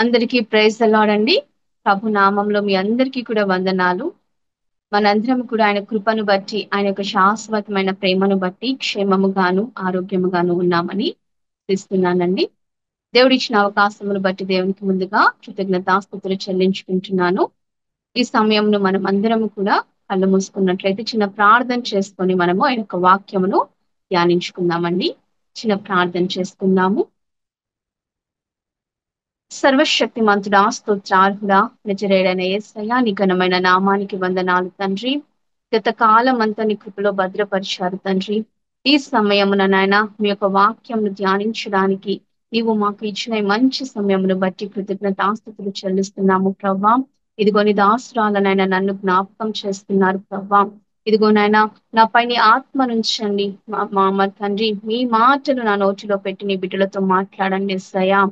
అందరికీ praise the lord అండి. ప్రభు నామంలో మీ అందరికీ కూడా వందనాలు. మనందరం కూడా ఆయన కృపను బట్టి, ఆయన యొక్క శాశ్వతమైన ప్రేమను బట్టి క్షేమముగాను, ఆరోగ్యముగాను ఉన్నామని ఇస్తున్నానండి. దేవుడిచ్చిన అవకాశమును బట్టి దేవునికి ముందుగా కృతజ్ఞతాస్తుతులు చెల్లించుకుంటున్నాను. ఈ సమయంలో మనం అందరం కూడా కళ్ళు మూసుకున్నట్లయితే చిన్న ప్రార్థన చేసుకొని మనము ఆయన యొక్క వాక్యమును ధ్యానించుకుందామండి. చిన్న ప్రార్థన చేసుకుందాము. సర్వశక్తిమంతుడా, స్తోత్రార్హుడా, నిజరేడైన యేసయ్యా, నీ ఘనమైన నామానికి వందనాలు తండ్రి. గత కాలం అంతా నీ కృపలో భద్రపరిచారు తండ్రి. ఈ సమయమున నాయన మీ యొక్క వాక్యంను ధ్యానించడానికి నీవు మాకు ఇచ్చిన ఈ మంచి సమయమును బట్టి కృతజ్ఞతాస్తుతులు చెల్లిస్తున్నాము ప్రవ్వా. ఇదిగో నీ దాసురాలనైనా నన్ను జ్ఞాపకం చేస్తున్నారు ప్రవ్వా. ఇదిగో నాయన నా పైన ఆత్మ నుంచండి మా తండ్రి, మీ మాటలు నా నోటిలో పెట్టి నీ బిడ్డలతో మాట్లాడండి యేసయ్యా.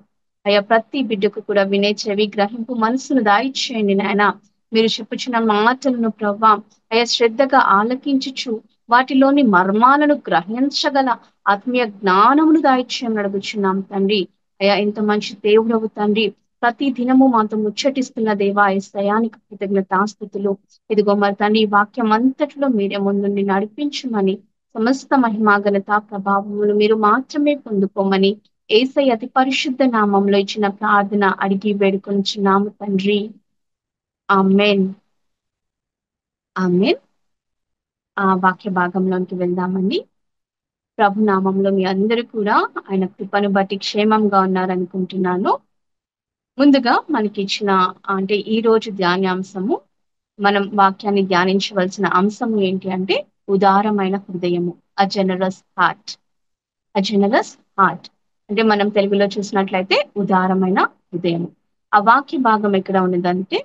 అయ్యా, ప్రతి బిడ్డకు కూడా వినే చెవి, గ్రహింపు మనసును దాయిచ్చేయండి నాయన. మీరు చెప్పుచున్న మాటలను ప్రవ్వా అయ్యా శ్రద్ధగా ఆలకించుచు వాటిలోని మర్మాలను గ్రహించగల ఆత్మీయ జ్ఞానమును దాయిచ్చేయమని అడుగుచున్నాం తండ్రి. అయ్యా, ఎంత మంచి దేవుడవు తండ్రి. ప్రతి దినము మాతో ముచ్చటిస్తున్న దేవా యేసయ్యానికి కృతజ్ఞతాస్తుతులు. ఇదిగో మరి తండ్రి, ఈ వాక్యం అంతటిలో మీరే ముందుండి నడిపించమని, సమస్త మహిమా ఘనత ప్రభావములు మీరు మాత్రమే పొందుకోమని యేసయ్య అతి పరిశుద్ధ నామంలో ఇచ్చిన ప్రార్థన అడిగి వేడుకొంచున్నాము తండ్రి. ఆమేన్. ఆమేన్. ఆ వాక్య భాగంలోకి వెళ్దామండి. ప్రభు నామంలో మీ అందరూ కూడా ఆయన కృపను బట్టి క్షేమంగా ఉన్నారనుకుంటున్నాను. ముందుగా మనకి ఇచ్చిన అంటే ఈ రోజు ధ్యానాంశము, మనం వాక్యాన్ని ధ్యానించవలసిన అంశం ఏంటి అంటే ఉదారమైన హృదయము, అ జనరస్ హార్ట్. అ జనరస్ హార్ట్ అంటే మనం తెలుగులో చూసినట్లయితే ఉదారమైన హృదయం. ఆ వాక్య భాగం ఎక్కడ ఉన్నదంటే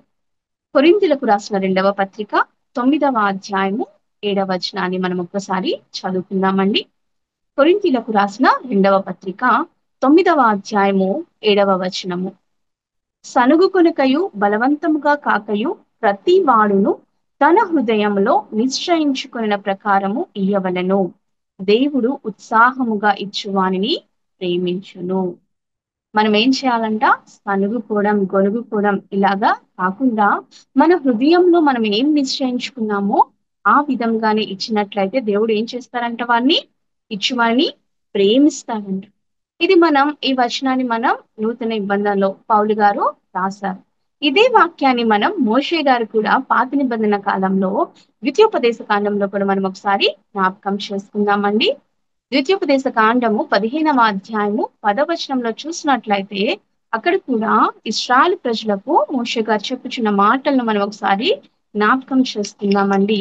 కొరింథీయులకు రాసిన 2వ పత్రిక 9వ అధ్యాయము 7వ వచనాన్ని మనం ఒక్కసారి చదువుకుందామండి. కొరింథీయులకు రాసిన 2వ పత్రిక 9వ అధ్యాయము 7వ వచనము. సనుగు కొనకయు బలవంతముగా కాకయు ప్రతి వాడును తన హృదయంలో నిశ్చయించుకున్న ప్రకారము ఇయ్యవలెను. దేవుడు ఉత్సాహముగా ఇచ్చువానిని ప్రేమించును. మనం ఏం చేయాలంట? సనుగుకోవడం, గొనుగుకోవడం ఇలాగా కాకుండా మన హృదయంలో మనం ఏం నిశ్చయించుకున్నామో ఆ విధంగానే ఇచ్చినట్లయితే దేవుడు ఏం చేస్తారంట? వారిని ఇచ్చువారిని ప్రేమిస్తాడంట. ఇది మనం ఈ వచనాన్ని మనం నూతన నిబంధనలో పౌలు గారు రాశారు. ఇదే వాక్యాన్ని మనం మోషే గారు కూడా పాత నిబంధన కాలంలో ద్వితీయోపదేశ కాండంలో కూడా మనం ఒకసారి జ్ఞాపకం చేసుకుందామండి. ద్వితీయోపదేశ కాండము 15వ అధ్యాయము 10వ వచనంలో చూసినట్లయితే అక్కడ కూడా ఇశ్రాయేలు ప్రజలకు మోషే గారు చెప్పుచున్న మాటలను మనం ఒకసారి జ్ఞాపకం చేసుకుందామండి.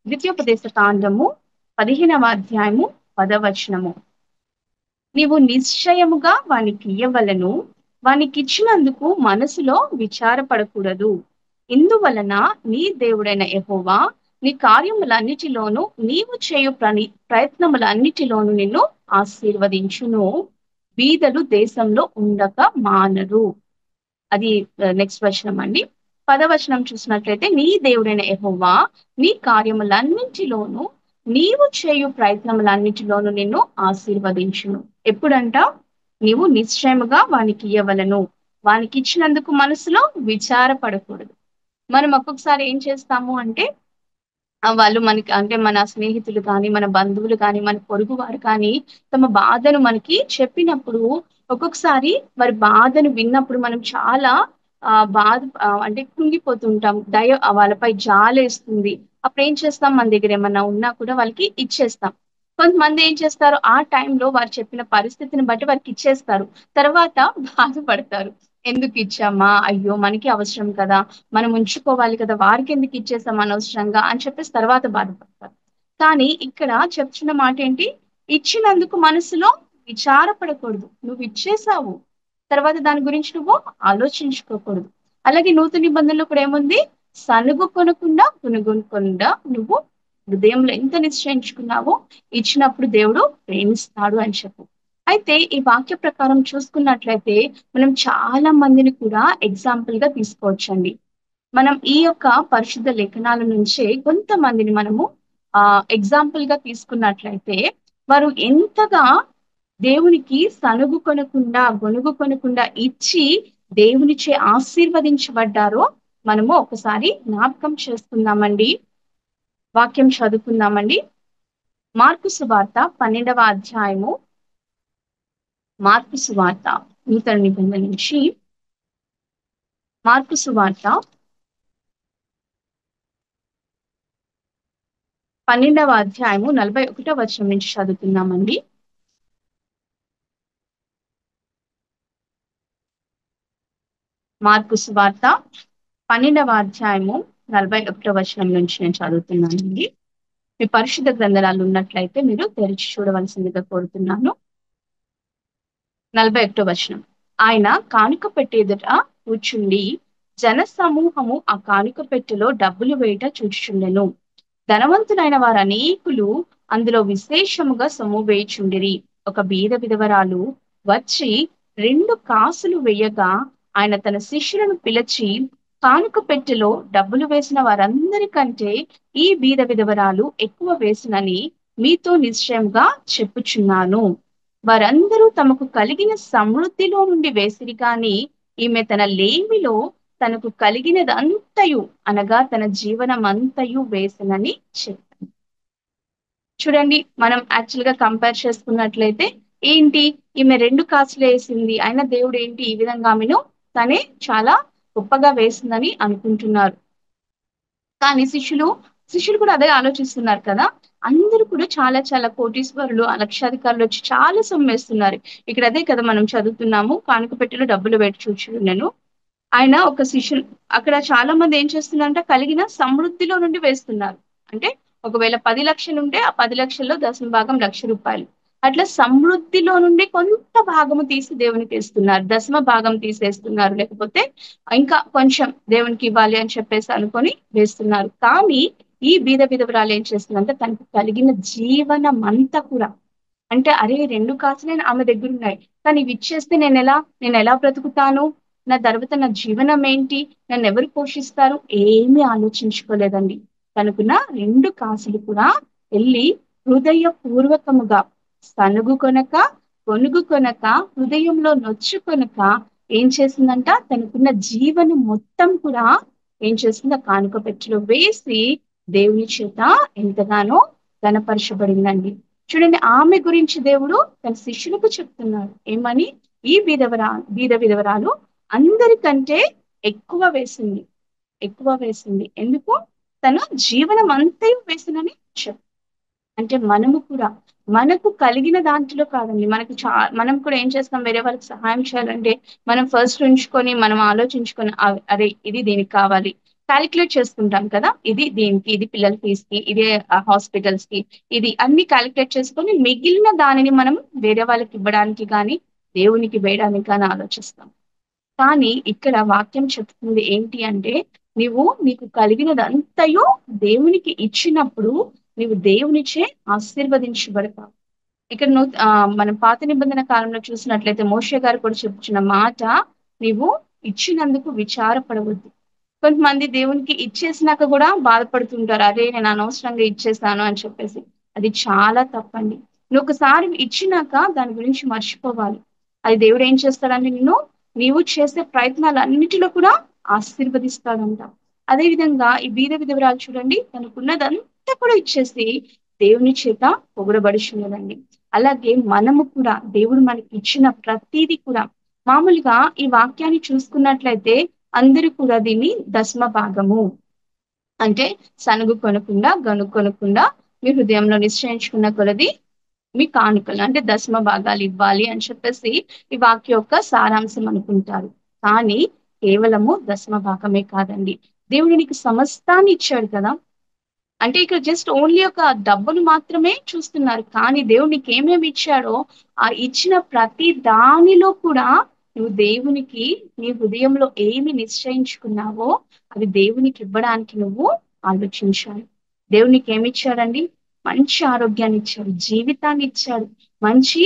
ద్వితీయోపదేశ కాండము 15వ అధ్యాయము 10వ వచనము. నీవు నిశ్చయముగా వానికి ఇయ్యవలెను, వానికి ఇచ్చినందుకు మనసులో విచారపడకూడదు. ఇందువలన నీ దేవుడైన యెహోవా నీ కార్యములన్నిటిలోనూ నీవు చేయు ప్రయత్నములన్నిటిలోనూ నిన్ను ఆశీర్వదించును. బీదలు దేశంలో ఉండక మానరు. అది నెక్స్ట్ వచనం అండి. 10వ వచనం చూసినట్లయితే నీ దేవుడైన యెహోవా నీ కార్యములన్నిటిలోనూ నీవు చేయు ప్రయత్నములన్నిటిలోనూ నిన్ను ఆశీర్వదించును. ఎప్పుడంట? నీవు నిశ్చయముగా వానికి ఇయ్యవలెను, వానికి ఇచ్చినందుకు మనసులో విచారపడకూడదు. మనం ఒక్కొక్కసారి ఏం చేస్తాము అంటే వాళ్ళు మనకి అంటే మన స్నేహితులు కానీ, మన బంధువులు కానీ, మన పొరుగు వారు కానీ తమ బాధను మనకి చెప్పినప్పుడు ఒక్కొక్కసారి వారి బాధను విన్నప్పుడు మనం చాలా అంటే కృంగిపోతుంటాం. వాళ్ళపై జాలేస్తుంది. అప్పుడు ఏం చేస్తాం? మన దగ్గర ఏమన్నా ఉన్నా కూడా వాళ్ళకి ఇచ్చేస్తాం. కొంతమంది ఏం చేస్తారు? ఆ టైంలో వారు చెప్పిన పరిస్థితిని బట్టి వారికి ఇచ్చేస్తారు. తర్వాత బాధపడతారు. ఎందుకు ఇచ్చామా? అయ్యో! మనకి అవసరం కదా! మనం ఉంచుకోవాలి కదా! వారికెందుకు ఇచ్చేసాం అనవసరంగా అని చెప్పేసి తర్వాత బాధపడతారు. కానీ ఇక్కడ చెప్తున్న మాట ఏంటి? ఇచ్చినందుకు మనసులో విచారపడకూడదు. నువ్వు ఇచ్చేసావు. తర్వాత దాని గురించి నువ్వు ఆలోచించుకోకూడదు. అలాగే నూతన నిబంధనలో కూడా ఏముంది? సనుగు కొనకుండా, గునుగునకుండా నువ్వు హృదయంలో ఎంత నిశ్చయించుకున్నావో ఇచ్చినప్పుడు దేవుడు ప్రేమిస్తాడు అని చెప్పు. అయితే ఈ వాక్య ప్రకారం చూసుకున్నట్లయితే మనం చాలా మందిని కూడా ఎగ్జాంపుల్ గా తీసుకోవచ్చండి. మనం ఈ యొక్క పరిశుద్ధ లేఖనాల నుంచే కొంతమందిని మనము ఎగ్జాంపుల్ గా తీసుకున్నట్లయితే వారు ఎంతగా దేవునికి సనుగు కొనకుండా, గొనుగు కొనకుండా ఇచ్చి దేవునిచే ఆశీర్వదించబడ్డారో మనము ఒకసారి జ్ఞాపకం చేసుకుందామండి. వాక్యం చదువుకుందామండి. మార్కు సువార్త 12వ అధ్యాయము. మార్కు సువార్త నూతన నిబంధన నుంచి మార్కు సువార్త 12వ అధ్యాయము 41వ వచనం నుంచి చదువుతున్నామండి. మార్కు సువార్త 12వ అధ్యాయము 41వ వచనం నుంచి నేను చదువుతున్నానండి. మీ పరిశుద్ధ గ్రంథాలు ఉన్నట్లయితే మీరు తెరిచి చూడవలసిందిగా కోరుతున్నాను. 41వ వచనం. ఆయన కానుక పెట్టె ఎదుట కూర్చుండి జన సమూహము ఆ కానుక పెట్టెలో డబ్బులు వేయట చూచుచుండెను. ధనవంతులైన వారు అనేకులు అందులో విశేషముగా సొమ్ము వేయుచుండిరి. ఒక బీద విధవరాలు వచ్చి 2 కాసులు వేయగా ఆయన తన శిష్యులను పిలిచి, కానుక పెట్టెలో డబ్బులు వేసిన వారందరికంటే ఈ బీద విధవరాలు ఎక్కువ వేసినని మీతో నిశ్చయంగా చెప్పుచున్నాను. వారందరూ తమకు కలిగిన సమృద్ధిలో నుండి వేసిరి గాని ఈమె తన లేమిలో తనకు కలిగినదంతయు అనగా తన జీవనం అంతయు వేసినని చెప్పారు. చూడండి, మనం యాక్చువల్ గా కంపేర్ చేసుకున్నట్లయితే ఏంటి, ఈమె 2 కాసులు వేసింది అయినా దేవుడు ఏంటి ఈ విధంగా ఆమెను తనే చాలా గొప్పగా వేసిందని అనుకుంటున్నారు. కానీ శిష్యులు కూడా అదే ఆలోచిస్తున్నారు కదా. అందరూ కూడా చాలా చాలా కోటీశ్వరులు, లక్షాధికారులు వచ్చి చాలా సొమ్మేస్తున్నారు. ఇక్కడ అదే కదా మనం చదువుతున్నాము, కానుక పెట్టెలో డబ్బులు పెట్టి చూచుండెను. ఆయన ఒక శిష్యులు అక్కడ చాలా మంది ఏం చేస్తున్నారంటే కలిగిన సమృద్ధిలో నుండి వేస్తున్నారు. అంటే ఒకవేళ 10 లక్షలు ఉంటే ఆ 10 లక్షల్లో దశమ భాగం ₹1,00,000. అట్లా సమృద్ధిలో నుండి కొంత భాగము తీసి దేవునికి ఇస్తున్నారు. దశమ భాగం తీసేస్తున్నారు. లేకపోతే ఇంకా కొంచెం దేవునికి ఇవ్వాలి అని చెప్పేసి అనుకొని వేస్తున్నారు. కానీ ఈ బీద విధవరాలు ఏం చేస్తుందంటే తనకు కలిగిన జీవనం అంతా కూడా, అంటే అరే 2 కాసులే ఆమె దగ్గర ఉన్నాయి, కానీ ఇవి ఇచ్చేస్తే నేను ఎలా బ్రతుకుతాను, నా తర్వాత నా జీవనం ఏంటి, నన్ను ఎవరు పోషిస్తారు, ఏమీ ఆలోచించుకోలేదండి. తనకున్న 2 కాసులు కూడా వెళ్ళి హృదయపూర్వకముగా సనుగు కొనక కొనుగు కొనక హృదయంలో నొచ్చుకొనక ఏం చేసిందంట, తనకున్న జీవనం మొత్తం కూడా ఏం చేసింది, ఆ కానుక పెట్టెలో వేసి దేవుని చేత ఎంతగానో ఘనపరచబడిందండి. చూడండి, ఆమె గురించి దేవుడు తన శిష్యులకు చెప్తున్నాడు ఏమని, ఈ బీద విధవరాలు అందరికంటే ఎక్కువ వేసింది, ఎక్కువ వేసింది. ఎందుకు, తన జీవనం అంతా వేసిందని చెప్పు. అంటే మనము కూడా మనకు కలిగిన దాంట్లో కాదండి, మనం కూడా ఏం చేస్తాం, వేరే వాళ్ళకి సహాయం చేయాలంటే మనం ఫస్ట్ ఉంచుకొని మనం ఆలోచించుకొని అరే ఇది దీనికి కావాలి, క్యాలిక్యులేట్ చేసుకుంటాం కదా, ఇది దీనికి, ఇది పిల్లల ఫీజు కి, ఇదే హాస్పిటల్స్ కి, ఇది అన్ని క్యాలిక్యులేట్ చేసుకొని మిగిలిన దానిని మనం వేరే వాళ్ళకి ఇవ్వడానికి కానీ దేవునికి వేయడానికి కానీ ఆలోచిస్తాం. కానీ ఇక్కడ వాక్యం చెప్తుంది ఏంటి అంటే, నీకు కలిగినదంతయు దేవునికి ఇచ్చినప్పుడు నీవు దేవునిచే ఆశీర్వదించబడతావు. ఇక్కడ మనం పాత నిబంధన కాలంలో చూసినట్లయితే మోషే గారు కూడా చెప్పుచున్న మాట, నీవు ఇచ్చినందుకు విచారపడవద్దు. కొంతమంది దేవునికి ఇచ్చేసినాక కూడా బాధపడుతుంటారు, అరే నేను అనవసరంగా ఇచ్చేసాను అని చెప్పేసి. అది చాలా తప్పండి. నువ్వు ఒకసారి ఇచ్చినాక దాని గురించి మర్చిపోవాలి. అది దేవుడు ఏం చేస్తాడంటే నీవు చేసే ప్రయత్నాలన్నిటిలో కూడా ఆశీర్వదిస్తాడంట. అదే విధంగా ఈ బీద విధవరాలు చూడండి, తనకున్నదంతా కూడా ఇచ్చేసి దేవుని చేత పొగడబడుచున్నదండి. అలాగే మనము కూడా దేవుడు మనకి ఇచ్చిన ప్రతిదీ కూడా, మామూలుగా ఈ వాక్యాన్ని చూసుకున్నట్లయితే అందరూ కూడా దీన్ని దశమ భాగము అంటే సనుగు కొనకుండా గనుక్కొనకుండా మీ హృదయంలో నిశ్చయించుకున్న కొలది మీ కానుకలు అంటే దశమ భాగాలు ఇవ్వాలి అని చెప్పేసి ఈ వాక్య యొక్క సారాంశం అనుకుంటారు. కానీ కేవలము దశమ భాగమే కాదండి, దేవుడు నీకు సమస్తాన్ని ఇచ్చాడు కదా. అంటే ఇక్కడ జస్ట్ ఓన్లీ ఒక డబ్బులు మాత్రమే చూస్తున్నారు, కానీ దేవుడు నీకు ఏమేమి ఇచ్చాడో ఆ ఇచ్చిన ప్రతి దానిలో కూడా నువ్వు దేవునికి నీ హృదయంలో ఏమి నిశ్చయించుకున్నావో అది దేవునికి ఇవ్వడానికి నువ్వు ఆలోచించాలి. దేవునికి ఏమి ఇచ్చాడండి, మంచి ఆరోగ్యాన్ని ఇచ్చాడు, జీవితాన్ని ఇచ్చాడు, మంచి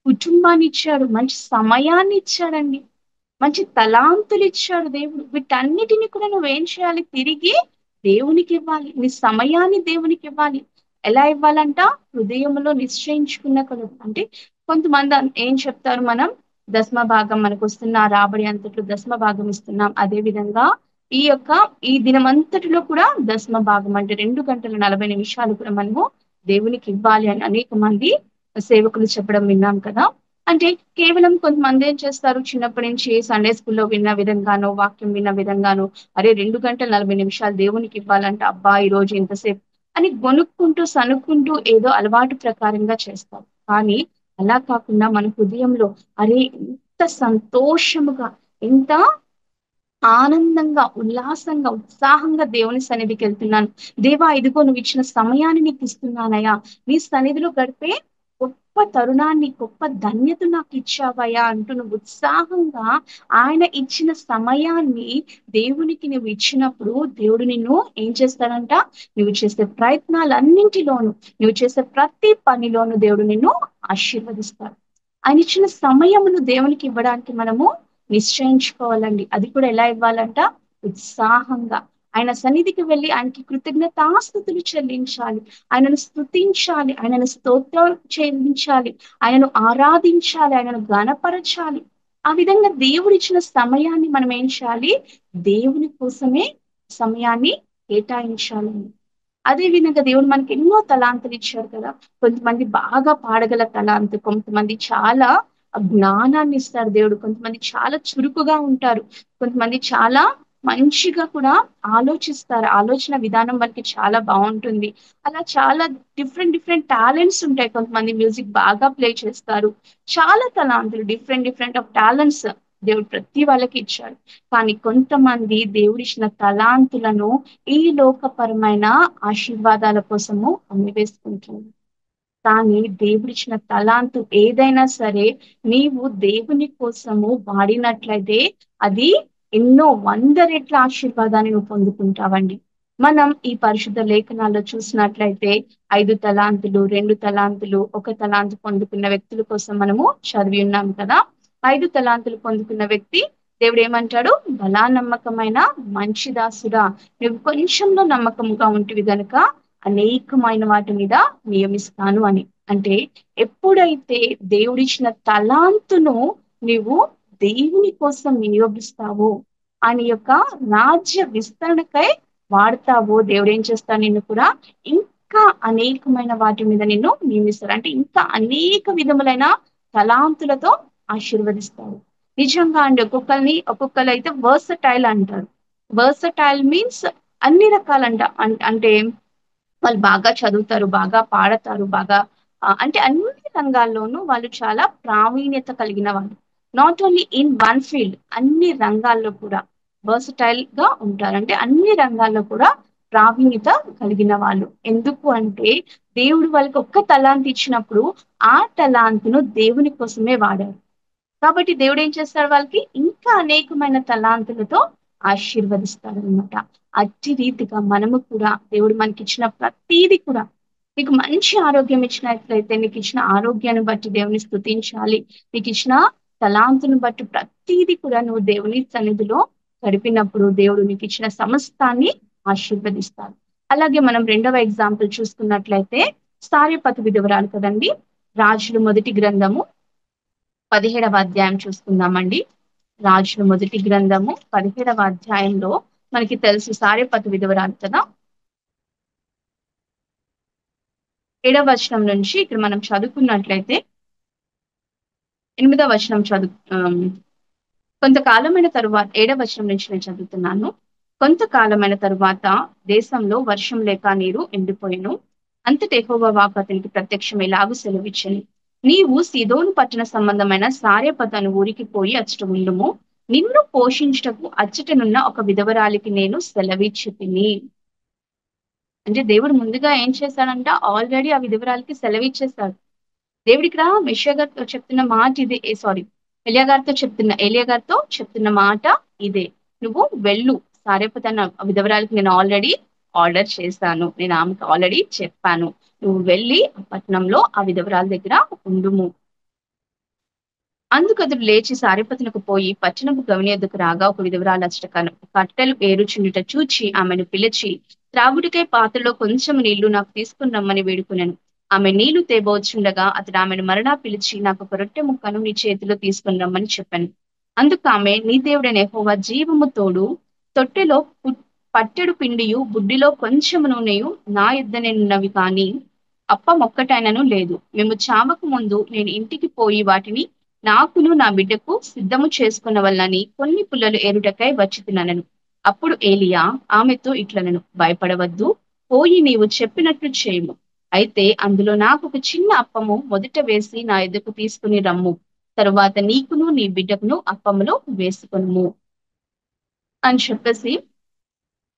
కుటుంబాన్ని ఇచ్చాడు, మంచి సమయాన్ని ఇచ్చాడండి, మంచి తలాంతులు ఇచ్చాడు దేవుడు. వీటన్నిటిని కూడా నువ్వేం చేయాలి, తిరిగి దేవునికి ఇవ్వాలి. నీ సమయాన్ని దేవునికి ఇవ్వాలి. ఎలా ఇవ్వాలంట, హృదయంలో నిశ్చయించుకున్న కదా. అంటే కొంతమంది ఏం చెప్తారు, మనం దశమ భాగం మనకు వస్తున్న రాబడి అంతట్లో దశమ భాగం ఇస్తున్నాం. అదే విధంగా ఈ యొక్క ఈ దినమంతటిలో కూడా దశమ భాగం అంటే 2 గంటల 40 నిమిషాలు కూడా మనము దేవునికి ఇవ్వాలి అని అనేక మంది సేవకులు చెప్పడం విన్నాం కదా. అంటే కేవలం కొంతమంది ఏం చేస్తారు, చిన్నప్పటి నుంచి సండే స్కూల్లో విన్న విధంగానో, వాక్యం విన్న విధంగానో, అరే 2 గంటల 40 నిమిషాలు దేవునికి ఇవ్వాలంటే అబ్బా ఈ రోజు ఇంతసేపు అని గొనుక్కుంటూ సనుక్కుంటూ ఏదో అలవాటు ప్రకారంగా చేస్తారు. కానీ అలా కాకుండా మన హృదయంలో అరే ఎంత సంతోషముగా, ఎంత ఆనందంగా, ఉల్లాసంగా, ఉత్సాహంగా దేవుని సన్నిధికి వెళ్తున్నాను. దేవా ఇదిగో నువ్వు ఇచ్చిన సమయాన్ని నీకు ఇస్తున్నానయ్యా. నీ సన్నిధిలో గడిపే గొప్ప తరుణాన్ని, గొప్ప ధన్యత నాకు ఇచ్చావయ్యా అంటూ నువ్వు ఉత్సాహంగా ఆయన ఇచ్చిన సమయాన్ని దేవునికి నువ్వు ఇచ్చినప్పుడు దేవుడు నిన్ను ఏం చేస్తాడంట, నువ్వు చేసే ప్రయత్నాలన్నింటిలోనూ, నువ్వు చేసే ప్రతి పనిలోనూ దేవుడు నిన్ను ఆశీర్వదిస్తాడు. ఆయన ఇచ్చిన సమయమును దేవునికి ఇవ్వడానికి మనము నిశ్చయించుకోవాలండి. అది కూడా ఎలా ఇవ్వాలంట, ఉత్సాహంగా ఆయన సన్నిధికి వెళ్ళి ఆయనకి కృతజ్ఞతాస్తుతులు చెల్లించాలి, ఆయనను స్తుతించాలి, ఆయనను స్తోత్రం చెల్లించాలి, ఆయనను ఆరాధించాలి, ఆయనను ఘనపరచాలి. ఆ విధంగా దేవుడిచ్చిన సమయాన్ని మనం ఏం చేయాలి, దేవుని కోసమే సమయాన్ని కేటాయించాలండి. అదే విధంగా దేవుడు మనకి ఎన్నో తలాంతులు ఇచ్చాడు కదా. కొంతమంది బాగా పాడగల తలాంతు, కొంతమంది చాలా జ్ఞానాన్ని ఇస్తాడు దేవుడు, కొంతమంది చాలా చురుకుగా ఉంటారు, కొంతమంది చాలా మంచిగా కూడా ఆలోచిస్తారు, ఆలోచన విధానం వాళ్ళకి చాలా బాగుంటుంది. అలా చాలా డిఫరెంట్ డిఫరెంట్ టాలెంట్స్ ఉంటాయి. కొంతమంది మ్యూజిక్ బాగా ప్లే చేస్తారు. చాలా తలాంతులు, డిఫరెంట్ డిఫరెంట్ ఆఫ్ టాలెంట్స్ దేవుడు ప్రతి వాళ్ళకి ఇచ్చాడు. కానీ కొంతమంది దేవుడిచ్చిన తలాంతులను ఈ లోకపరమైన ఆశీర్వాదాల కోసము అమ్మివేసుకుంటుంది. కానీ దేవుడిచ్చిన తలాంతు ఏదైనా సరే నీవు దేవుని కోసము వాడినట్లయితే అది ఎన్నో 100 రెట్ల ఆశీర్వాదాన్ని నువ్వు పొందుకుంటావండి. మనం ఈ పరిశుద్ధ లేఖనాల్లో చూసినట్లయితే 5 తలాంతులు, 2 తలాంతులు, 1 తలాంతు పొందుకున్న వ్యక్తుల కోసం మనము చదివి ఉన్నాం కదా. 5 తలాంతులు పొందుకున్న వ్యక్తి దేవుడు ఏమంటాడు, బలా నమ్మకమైన మంచి దాసుడా, నువ్వు కొంచెంలో నమ్మకముగా ఉంటివి గనుక అనేకమైన వాటి మీద నియమిస్తాను అని. అంటే ఎప్పుడైతే దేవుడిచ్చిన తలాంతును నీవు దేవుని కోసం వినియోగిస్తావో, ఆయన యొక్క రాజ్య విస్తరణకై వాడతావో, దేవుడు ఏం చేస్తాడు, నిన్ను కూడా ఇంకా అనేకమైన వాటి మీద నిన్ను నియమిస్తాడు. అంటే ఇంకా అనేక విధములైన తలాంతులతో ఆశీర్వదిస్తాడు. నిజంగా అండి, ఒక్కొక్కరు అయితే వర్సటైల్ అంటారు. వర్సటైల్ మీన్స్ అన్ని రకాలంట. అంటే వాళ్ళు బాగా చదువుతారు, బాగా పాడతారు, బాగా అంటే అన్ని రంగాల్లోనూ వాళ్ళు చాలా ప్రావీణ్యత కలిగిన వాళ్ళు. Not only in one field, అన్ని రంగాల్లో కూడా వర్సటైల్ గా ఉంటారు. అంటే అన్ని రంగాల్లో కూడా ప్రావీణ్యత కలిగిన వాళ్ళు. ఎందుకు అంటే దేవుడు వాళ్ళకి ఒక్క తలాంత్ ఇచ్చినప్పుడు ఆ తలాంతును దేవుని కోసమే వాడారు. కాబట్టి దేవుడు ఏం చేస్తాడు, వాళ్ళకి ఇంకా అనేకమైన తలాంతులతో ఆశీర్వదిస్తాడు అనమాట. అట్టి రీతిగా మనము కూడా దేవుడు మనకి ఇచ్చిన ప్రతీది కూడా, నీకు మంచి ఆరోగ్యం ఇచ్చినట్లయితే నీకు ఇచ్చిన ఆరోగ్యాన్ని బట్టి దేవుని స్తుతించాలి. నీకు ఇచ్చిన తలాంతును బట్టి ప్రతీది కూడా నువ్వు దేవుని సన్నిధిలో గడిపినప్పుడు దేవుడు నీకు ఇచ్చిన సమస్తాన్ని ఆశీర్వదిస్తాడు. అలాగే మనం రెండవ ఎగ్జాంపుల్ చూసుకున్నట్లయితే సారెపతు విధవరాలు కదండి. రాజులు మొదటి గ్రంథము 17వ అధ్యాయం చూసుకుందామండి. రాజుల మొదటి గ్రంథము 17వ అధ్యాయంలో మనకి తెలుసు సారెపతు విధవరాలు కదా. 7వ వచనం నుంచి ఇక్కడ మనం చదువుకున్నట్లయితే 8వ వచనం కొంతకాలమైన తరువాత 7వ వచనం నుంచి నేను చదువుతున్నాను. కొంతకాలమైన తరువాత దేశంలో వర్షం లేక నీరు ఎండిపోయెను. అంతట యెహోవా వాక్కు అతనికి ప్రత్యక్షమై ఇలాగు సెలవిచ్చెను, నీవు సీదోను పట్టణ సంబంధమైన సారెపతు అను ఊరికి పోయి అచ్చట ఉండుము. నిన్ను పోషించుటకు అచ్చటనున్న ఒక విధవరాలికి నేను సెలవిచ్చి తిని. అంటే దేవుడు ముందుగా ఏం చేశాడంట, ఆల్రెడీ ఆ విధవరాలకి సెలవిచ్చేశాడు. దేవుడు ఇక్కడ మెషియా గారితో చెప్తున్న మాట ఇదే. ఏలియా గారితో చెప్తున్న మాట ఇదే. నువ్వు వెళ్ళు, సారెపతు అన్న విధవరాలకి నేను ఆల్రెడీ ఆర్డర్ చేశాను, నేను ఆమెకు ఆల్రెడీ చెప్పాను, నువ్వు వెళ్ళి ఆ పట్టణంలో ఆ విధవరాల దగ్గర ఉండుము. అందుకు అతడు లేచి సారెపతునకు పోయి పట్టణపు గవిని ఎద్దుకు రాగా ఒక విధవరాలు అచ్చట కట్టెలు ఏరుచుండుట చూచి ఆమెను పిలిచి, త్రాగుడికై పాత్రలో కొంచెం నీళ్లు నాకు తీసుకుని రమ్మని వేడుకున్నాను. ఆమె నీళ్లు తేబోచుండగా అతడు ఆమెను మరలా పిలిచి నాకు ఒక రొట్టె ముక్కను నీ చేతిలో తీసుకుని రమ్మని చెప్పాను. అందుకు ఆమె నీ దేవుడైన యెహోవా జీవము తోడు తొట్టెలో పట్టెడు పిండియు బుడ్డిలో కొంచెము నూనెయు నా యుద్ధనేనున్నవి కాని అప్పమొక్కటైనను లేదు. మేము చావక ముందు నేను ఇంటికి పోయి వాటిని నాకును నా బిడ్డకు సిద్ధము చేసుకునవలనని కొన్ని పుల్లలు ఏరుటకై వచ్చితిననెను. అప్పుడు ఏలియా ఆమెతో ఇట్లనెను, భయపడవద్దు, పోయి నీవు చెప్పినట్లు చేయుము. అయితే అందులో నాకు ఒక చిన్న అప్పము మొదట వేసి నా ఎదుకు తీసుకుని రమ్ము. తరువాత నీకును నీ బిడ్డకును అప్పములో వేసుకొనుము అని చెప్పేసి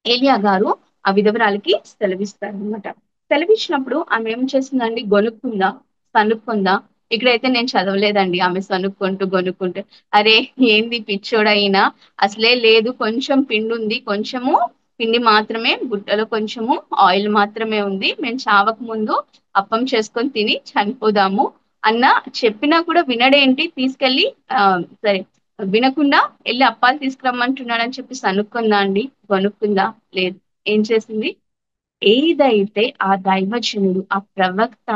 ఏలియా గారు ఆ విధవరాలకి సెలవిస్తారనమాట. సెలవిచ్చినప్పుడు ఆమె ఏం చేసిందండి? గొనుక్కుందా, సనుక్కుందా? ఇక్కడైతే నేను చదవలేదండి ఆమె సనుక్కుంటూ గొనుక్కుంటూ. అరే ఏంది పిచ్చోడా ఈయన, అసలే లేదు, కొంచెం పిండి ఉంది, కొంచెము పిండి మాత్రమే, బుట్టలో కొంచెము ఆయిల్ మాత్రమే ఉంది, మేము చావక ముందు అప్పం చేసుకొని తిని చనిపోదాము అన్న చెప్పినా కూడా వినడేంటి, తీసుకెళ్ళి సరే వినకుండా వెళ్ళి అప్పాలు తీసుకురమ్మంటున్నాడని చెప్పి సనుక్కుందా అండి? కొనుక్కుందా? లేదు. ఏం చేసింది? ఏదైతే ఆ దైవజనుడు, ఆ ప్రవక్త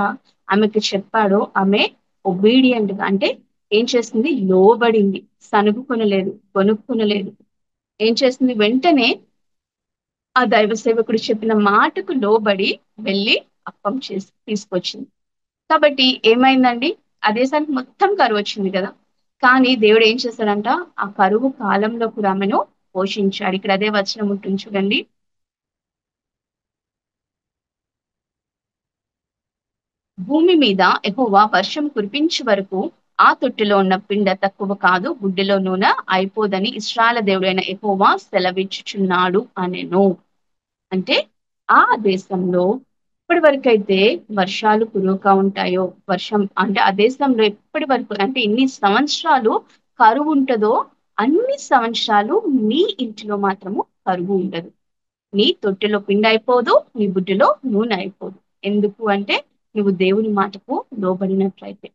ఆమెకు చెప్పాడో ఆమె ఒబీడియంట్ గా, అంటే ఏం చేసింది? లోబడింది. సనుగుకొనలేదు, కొనుక్కునలేదు. ఏం చేసింది? వెంటనే ఆ దైవ సేవకుడు చెప్పిన మాటకు లోబడి వెళ్ళి అప్పం చేసి తీసుకొచ్చింది. కాబట్టి ఏమైందండి? ఆ దేశానికి మొత్తం కరువు వచ్చింది కదా. కానీ దేవుడు ఏం చేశాడంట? ఆ కరువు కాలంలో కూడా ఆమెను పోషించాడు. ఇక్కడ అదే వచనం ఉంటుంది చూడండి. భూమి మీద యెహోవా వర్షం కురిపించే వరకు ఆ తొట్టిలో ఉన్న పిండ తక్కువ కాదు, గుడ్డెలో నూనె అయిపోదని ఇశ్రాయేలు దేవుడైన యెహోవా సెలవిచ్చుచున్నాడు అనెను. అంటే ఆ దేశంలో ఇప్పటి వరకైతే వర్షాలు కురువగా ఉంటాయో, వర్షం అంటే ఆ దేశంలో ఎప్పటి వరకు అంటే ఎన్ని సంవత్సరాలు కరువు ఉంటదో అన్ని సంవత్సరాలు నీ ఇంటిలో మాత్రము కరువు ఉండదు. నీ తొట్టెలో పిండి అయిపోదు, నీ బుడ్డిలో నూనె అయిపోదు. ఎందుకు అంటే నువ్వు దేవుని మాటకు లోబడినట్లయితే.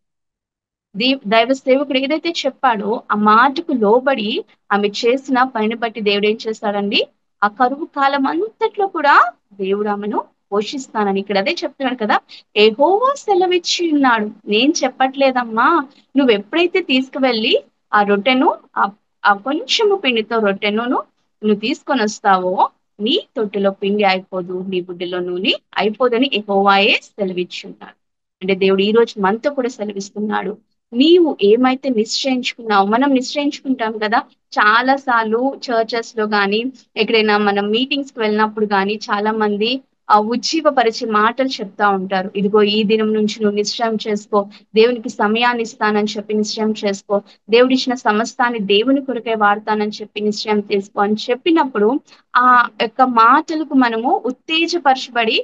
దైవ సేవకుడు ఏదైతే చెప్పాడో ఆ మాటకు లోబడి ఆమె చేసిన పనిని బట్టి దేవుడు ఏం చేస్తాడండి? ఆ కరువు కాలం అంతట్లో కూడా దేవుడు ఆమెను పోషిస్తానని ఇక్కడ అదే చెప్తున్నాడు కదా. యెహోవా సెలవిచ్చి ఉన్నాడు, నేను చెప్పట్లేదమ్మా. నువ్వు ఎప్పుడైతే తీసుకువెళ్ళి ఆ రొట్టెను, ఆ ఆ కొంచెము పిండితో రొట్టెను నువ్వు తీసుకొని వస్తావో నీ తొట్టిలో పిండి అయిపోదు, నీ బుడ్డిలో నూనె అయిపోదని యెహోవాయే సెలవిచ్చి ఉన్నాడు. అంటే దేవుడు ఈ రోజు మనతో కూడా సెలవిస్తున్నాడు. నీవు ఏమైతే నిశ్చయించుకున్నావో, మనం నిశ్చయించుకుంటాం కదా. చాలా సార్లు చర్చెస్ లో గానీ, ఎక్కడైనా మనం మీటింగ్స్ కి వెళ్ళినప్పుడు గానీ చాలా మంది ఉజ్జీవపరిచే మాటలు చెప్తా ఉంటారు. ఇదిగో ఈ దినం నుంచి నువ్వు నిశ్చయం చేసుకో, దేవునికి సమయాన్ని ఇస్తానని చెప్పి నిశ్చయం చేసుకో, దేవుడిచ్చిన సమస్తాన్ని దేవుని కొరకే వాడతానని చెప్పి నిశ్చయం చేసుకో అని చెప్పినప్పుడు ఆ యొక్క మాటలకు మనము ఉత్తేజపరచబడి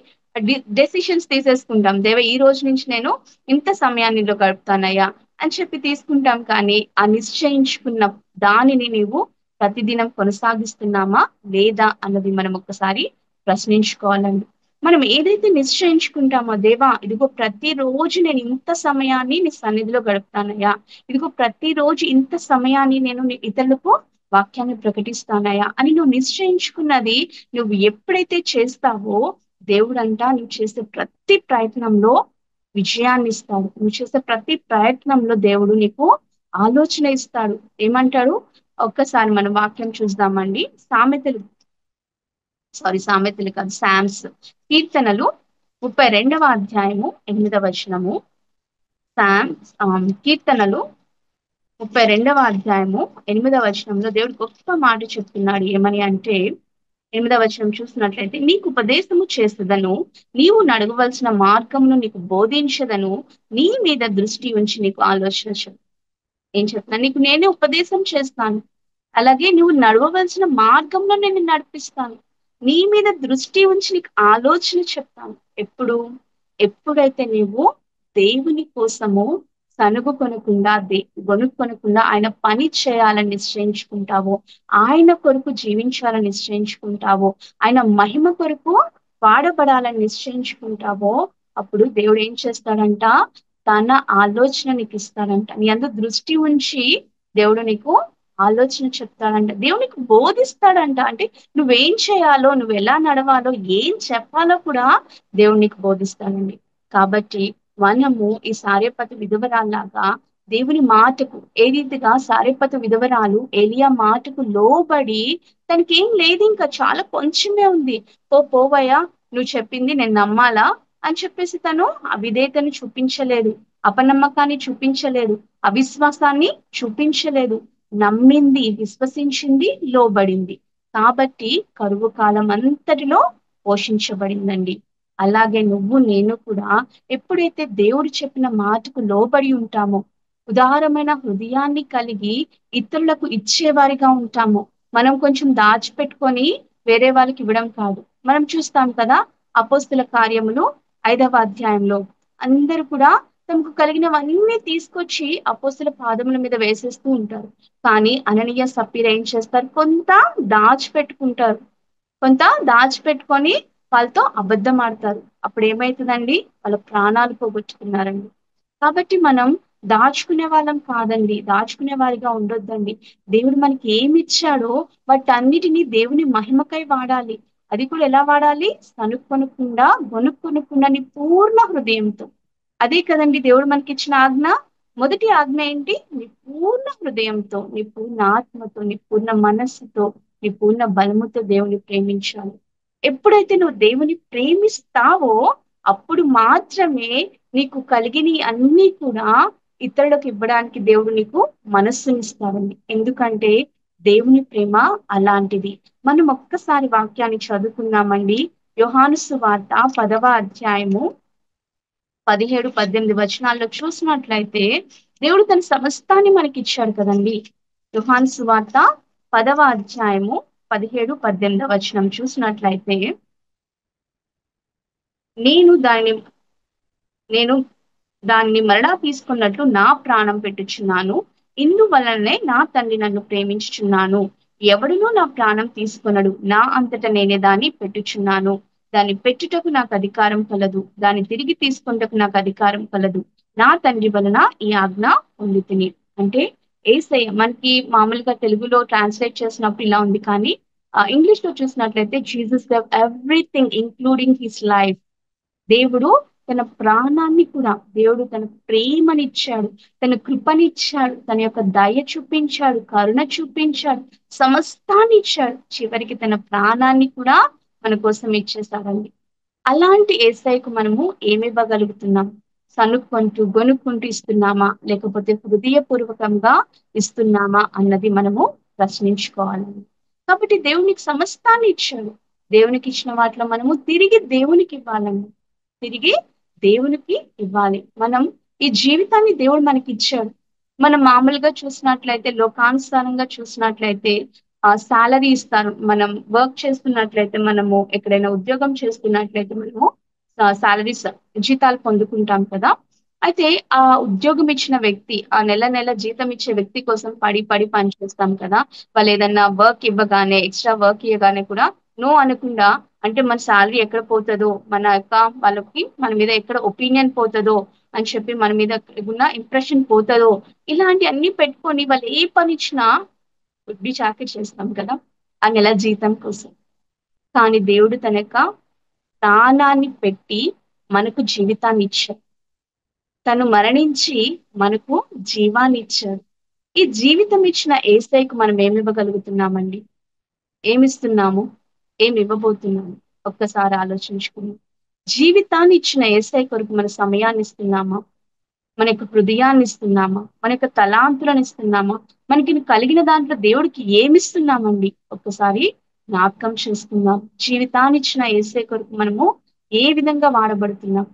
డెసిషన్స్ తీసేసుకుంటాం. దేవ ఈ రోజు నుంచి నేను ఇంత సమయాన్ని ఇందులో గడుపుతానయ్యా అని చెప్పి తీసుకుంటాం. కానీ ఆ నిశ్చయించుకున్న దానిని నీవు ప్రతిదినం కొనసాగిస్తున్నామా లేదా అన్నది మనం ఒక్కసారి ప్రశ్నించుకోవాలండి. మనం ఏదైతే నిశ్చయించుకుంటామో, దేవా ఇదిగో ప్రతిరోజు నేను ఇంత సమయాన్ని నీ సన్నిధిలో గడుపుతానయ్యా, ఇదిగో ప్రతిరోజు ఇంత సమయాన్ని నేను ఇతరులకు వాక్యాన్ని ప్రకటిస్తానయ్యా అని నువ్వు నిశ్చయించుకున్నది నువ్వు ఎప్పుడైతే చేస్తావో దేవుడంట నువ్వు చేసే ప్రతి ప్రయత్నంలో విజయాన్ని ఇస్తాడు. నువ్వు చేసే ప్రతి ప్రయత్నంలో దేవుడు నీకు ఆలోచన ఇస్తాడు. ఏమంటాడు? ఒక్కసారి మనం వాక్యం చూద్దామండి. సామెతలు కాదు, కీర్తనలు 32వ అధ్యాయము 8వ వచనము. కీర్తనలు 32వ అధ్యాయము 8వ వచనంలో దేవుడు గొప్ప మాట చెప్తున్నాడు. ఏమని అంటే 8వ వచనం చూసినట్లయితే, నీకు ఉపదేశము చేసేదను, నీవు నడవవలసిన మార్గమును నీకు బోధించదను, నీ మీద దృష్టి ఉంచి నీకు ఆలోచన ఏం చెప్తాను? నీకు నేనే ఉపదేశం చేస్తాను, అలాగే నువ్వు నడవవలసిన మార్గంలో నేను నడిపిస్తాను, నీ మీద దృష్టి ఉంచి నీకు ఆలోచన చెప్తాను. ఎప్పుడైతే నీవు దేవుని కోసము సనుగు కొనకుండా గొనుక్కొనకుండా ఆయన పని చేయాలని నిశ్చయించుకుంటావో, ఆయన కొరకు జీవించాలని నిశ్చయించుకుంటావో, ఆయన మహిమ కొరకు వాడబడాలని నిశ్చయించుకుంటావో, అప్పుడు దేవుడు ఏం చేస్తాడంట? తన ఆలోచన నీకు ఇస్తాడంట. నీ అందు దృష్టి ఉంచి దేవుడు నీకు ఆలోచన చెప్తాడంట, దేవునికి బోధిస్తాడంట. అంటే నువ్వేం చేయాలో, నువ్వు ఎలా నడవాలో, ఏం చెప్పాలో కూడా దేవుడు నీకు బోధిస్తాడండి. కాబట్టి మనము ఈ సారెపతు విధవరాల్లాగా దేవుని మాటకు ఏ రీతిగా సారెపతు విధవరాలు ఏలియా మాటకు లోబడి తనకేం లేదు, ఇంకా చాలా కొంచెమే ఉంది, పోవయ్యా, నువ్వు చెప్పింది నేను నమ్మాలా అని చెప్పేసి తను అవిధేయతను చూపించలేదు, అపనమ్మకాన్ని చూపించలేదు, అవిశ్వాసాన్ని చూపించలేదు. నమ్మింది, విశ్వసించింది, లోబడింది. కాబట్టి కరువు కాలం అంతటిలో పోషించబడిందండి. అలాగే నువ్వు నేను కూడా ఎప్పుడైతే దేవుడు చెప్పిన మాటకు లోబడి ఉంటామో, ఉదారమైన హృదయాన్ని కలిగి ఇతరులకు ఇచ్చేవారిగా ఉంటామో, మనం కొంచెం దాచిపెట్టుకొని వేరే వాళ్ళకి ఇవ్వడం కాదు. మనం చూస్తాం కదా, అపోస్తుల కార్యములు 5వ అధ్యాయంలో అందరూ కూడా తమకు కలిగినవన్నీ తీసుకొచ్చి అపోస్తుల పాదముల మీద వేసేస్తూ ఉంటారు. కానీ అననీయ సప్పీరా ఏం చేస్తారు? కొంత దాచిపెట్టుకుంటారు, కొంత దాచిపెట్టుకొని వాళ్ళతో అబద్ధం ఆడతారు. అప్పుడు ఏమైతుందండి? వాళ్ళ ప్రాణాలు పోగొట్టుకున్నారండి. కాబట్టి మనం దాచుకునే వాళ్ళం కాదండి, దాచుకునే వారిగా ఉండొద్దండి. దేవుడు మనకి ఏమి ఇచ్చాడో వాటన్నిటిని దేవుని మహిమకై వాడాలి. అది కూడా ఎలా వాడాలి? సనుక్కొనకుండా గొనుక్కొనకుండా నీ పూర్ణ హృదయంతో. అదే కదండి దేవుడు మనకి ఇచ్చిన ఆజ్ఞ. మొదటి ఆజ్ఞ ఏంటి? నీ పూర్ణ హృదయంతో, నీ పూర్ణ ఆత్మతో, నీ పూర్ణ మనస్సుతో, నీ పూర్ణ బలముతో దేవుని ప్రేమించాలి. ఎప్పుడైతే నువ్వు దేవుని ప్రేమిస్తావో అప్పుడు మాత్రమే నీకు కలిగిన అన్ని కూడా ఇతరులకు ఇవ్వడానికి దేవుడు నీకు మనస్సునిస్తాడండి. ఎందుకంటే దేవుని ప్రేమ అలాంటిది. మనం ఒక్కసారి వాక్యాన్ని చదువుకున్నామండి. యోహాను సువార్త 10వ అధ్యాయము 17, 18 వచనాల్లో చూసినట్లయితే దేవుడు తన సమస్తాన్ని మనకి ఇచ్చాడు కదండి. యోహాను సువార్త 10వ అధ్యాయము 17, 18 వచనం చూసినట్లయితే, నేను దానిని నేను దాన్ని మరలా తీసుకున్నట్లు నా ప్రాణం పెట్టుచున్నాను. ఇందువలనే నా తండ్రి నన్ను ప్రేమించుచున్నాను. ఎవడునూ నా ప్రాణం తీసుకొనడు, నా అంతట నేనే దాన్ని పెట్టుచున్నాను. దాన్ని పెట్టుటకు నాకు అధికారం కలదు, దాన్ని తిరిగి తీసుకొనుటకు నాకు అధికారం కలదు. నా తండ్రి వలన ఈ ఆజ్ఞ పొందితిని. అంటే యేసయ్య మనకి మామూలుగా తెలుగులో ట్రాన్స్లేట్ చేసినప్పుడు ఇలా ఉంది, కానీ ఇంగ్లీష్ లో చూసినట్లయితే Jesus gave everything including his life. దేవుడు తన ప్రాణాన్ని కూడా, దేవుడు తన ప్రేమనిచ్చాడు, తన కృపనిచ్చాడు, తన యొక్క దయ చూపించాడు, కరుణ చూపించాడు, సమస్తాన్ని ఇచ్చాడు. చివరికి తన ప్రాణాన్ని కూడా మన కోసం ఇచ్చేసాడండి. అలాంటి యేసయ్యకు మనము ఏమి ఇవ్వగలుగుతున్నాం? సనుక్కుంటూ గొనుక్కుంటూ ఇస్తున్నామా, లేకపోతే హృదయపూర్వకంగా ఇస్తున్నామా అన్నది మనము ప్రశ్నించుకోవాలండి. కాబట్టి దేవునికి సమస్తాన్ని ఇచ్చాడు. దేవునికి ఇచ్చిన వాటిలో మనము తిరిగి దేవునికి ఇవ్వాలండి, తిరిగి దేవునికి ఇవ్వాలి. మనం ఈ జీవితాన్ని దేవుడు మనకి ఇచ్చాడు. మనం మామూలుగా చూసినట్లయితే, లోకానుసారంగా చూసినట్లయితే సాలరీ ఇస్తారు. మనం వర్క్ చేస్తున్నట్లయితే, మనము ఎక్కడైనా ఉద్యోగం చేస్తున్నట్లయితే మనము సాలరీస్, జీతాలు పొందుకుంటాం కదా. అయితే ఆ ఉద్యోగం ఇచ్చిన వ్యక్తి, ఆ నెల నెల జీతం ఇచ్చే వ్యక్తి కోసం పడి పడి పని చేస్తాం కదా. వాళ్ళు ఏదన్నా వర్క్ ఇవ్వగానే, ఎక్స్ట్రా వర్క్ ఇవ్వగానే కూడా నో అనకుండా, అంటే మన శాలరీ ఎక్కడ పోతుందో, మన యొక్క వాళ్ళకి మన మీద ఎక్కడ ఒపీనియన్ పోతుందో అని చెప్పి, మన మీద ఉన్న ఇంప్రెషన్ పోతుందో, ఇలాంటి అన్ని పెట్టుకొని వాళ్ళు ఏ పని ఇచ్చినా వడ్డీ చాకరీ చేస్తాం కదా ఆ నెల జీతం కోసం. కానీ దేవుడు తన యొక్క ప్రాణాన్ని పెట్టి మనకు జీవితాన్ని ఇచ్చాడు. తను మరణించి మనకు జీవాన్ని ఇచ్చాడు. ఈ జీవితం ఇచ్చిన యేసయ్యకు మనం ఏమి ఇవ్వగలుగుతున్నామండి? ఏమిస్తున్నాము? ఏమి ఇవ్వబోతున్నాము? ఒక్కసారి ఆలోచించుకుని, జీవితాన్ని ఇచ్చిన యేసయ్య కొరకు మన సమయాన్ని ఇస్తున్నామా? మన యొక్క హృదయాన్ని ఇస్తున్నామా? మన యొక్క తలాంతులను ఇస్తున్నామా? మనకి కలిగిన దాంట్లో దేవుడికి ఏమిస్తున్నామండి? ఒక్కసారి జ్ఞాపకం చేసుకుందాం. జీవితాన్ని ఇచ్చిన యేసయ్య కొరకు మనము ఏ విధంగా వాడబడుతున్నాం?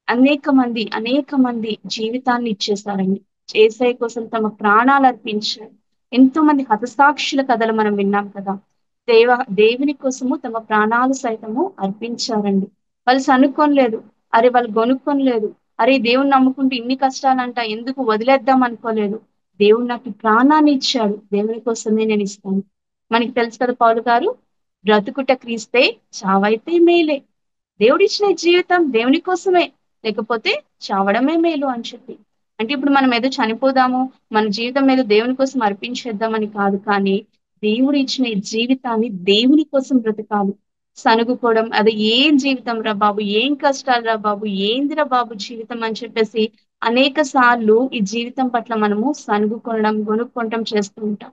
అనేక మంది జీవితాన్ని ఇచ్చేసారండి. యేసయ్య కోసం తమ ప్రాణాలు అర్పించారు. ఎంతో మంది హతసాక్షుల కథలు మనం విన్నాం కదా. దేవ దేవుని కోసము తమ ప్రాణాలు సైతము అర్పించారండి. వాళ్ళు సనుక్కొనలేదు, అరే వాళ్ళు గొనుక్కొనలేదు, అరే దేవుని నమ్ముకుంటే ఇన్ని కష్టాలంట, ఎందుకు వదిలేద్దాం అనుకోలేదు. దేవుడు నాకు ఈ ప్రాణాన్ని ఇచ్చాడు, దేవుని కోసమే నేను ఇస్తాను. మనకి తెలుసు కదా, పౌలు గారు, బ్రతుకుట క్రీస్తే, చావైతే మేలే. దేవుడిచ్చిన ఈ జీవితం దేవుని కోసమే, లేకపోతే చావడమే మేలు అని చెప్పి. అంటే ఇప్పుడు మనం ఏదో చనిపోదాము, మన జీవితం ఏదో దేవుని కోసం అర్పించేద్దామని కాదు, కానీ దేవుడు ఇచ్చిన ఈ జీవితాన్ని దేవుని కోసం బ్రతకాలి. సనుగుకోవడం అది ఏం జీవితం రా బాబు, ఏం కష్టాలు రా బాబు, ఏందిరా బాబు జీవితం అని చెప్పేసి అనేక సార్లు ఈ జీవితం పట్ల మనము సనుగుకొనడం, గొనుక్కోవడం చేస్తూ ఉంటాం.